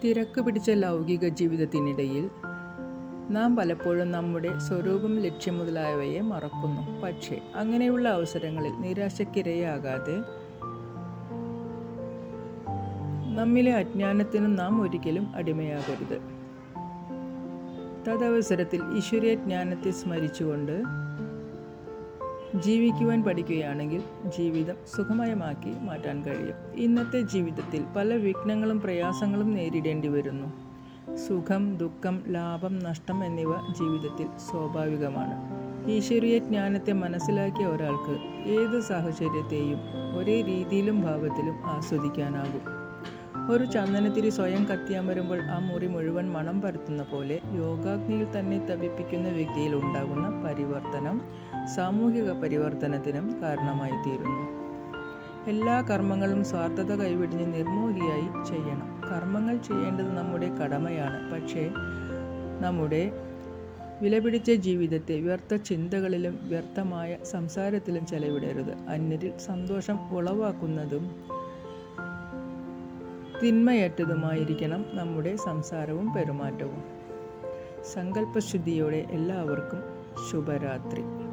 തിരക്ക് പിടിച്ച ലൗകിക ജീവിതത്തിനിടയിൽ നാം പലപ്പോഴും നമ്മുടെ സ്വരൂപം, ലക്ഷ്യം മുതലായവയെ മറക്കുന്നു. പക്ഷേ അങ്ങനെയുള്ള അവസരങ്ങളിൽ നിരാശയ്ക്കിരയാകാതെ നമ്മിലെ അജ്ഞാനത്തിനും നാം ഒരിക്കലും അടിമയാകരുത്. തദവസരത്തിൽ ഈശ്വരീയ ജ്ഞാനത്തെ സ്മരിച്ചുകൊണ്ട് ജീവിക്കുവാൻ പഠിക്കുകയാണെങ്കിൽ ജീവിതം സുഖമയമാക്കി മാറ്റാൻ കഴിയും. ഇന്നത്തെ ജീവിതത്തിൽ പല വിഘ്നങ്ങളും പ്രയാസങ്ങളും നേരിടേണ്ടി വരുന്നു. സുഖം, ദുഃഖം, ലാഭം, നഷ്ടം എന്നിവ ജീവിതത്തിൽ സ്വാഭാവികമാണ്. ഈശ്വരീയ ജ്ഞാനത്തെ മനസ്സിലാക്കിയ ഒരാൾക്ക് ഏത് സാഹചര്യത്തെയും ഒരേ രീതിയിലും ഭാവത്തിലും ആസ്വദിക്കാനാകും. ഒരു ചന്ദനത്തിരി സ്വയം കത്തിയമരുമ്പോൾ ആ മുറി മുഴുവൻ മണം പരത്തുന്ന പോലെ യോഗാഗ്നിയിൽ തന്നെ തപിപ്പിക്കുന്ന വ്യക്തിയിൽ ഉണ്ടാകുന്ന പരിവർത്തനം സാമൂഹിക പരിവർത്തനത്തിനും കാരണമായി തീരുന്നു. എല്ലാ കർമ്മങ്ങളും സ്വാർത്ഥത കൈവിടിഞ്ഞ് നിർമോഹിയായി ചെയ്യണം. കർമ്മങ്ങൾ ചെയ്യേണ്ടത് നമ്മുടെ കടമയാണ്. പക്ഷേ നമ്മുടെ വിലപിടിച്ച ജീവിതത്തെ വ്യർത്ഥ ചിന്തകളിലും വ്യർത്ഥമായ സംസാരത്തിലും ചെലവിടരുത്. അന്യരിൽ സന്തോഷം ഉളവാക്കുന്നതും തിന്മയറ്റതുമായിരിക്കണം നമ്മുടെ സംസാരവും പെരുമാറ്റവും. സങ്കല്പശുദ്ധിയോടെ എല്ലാവർക്കും ശുഭരാത്രി.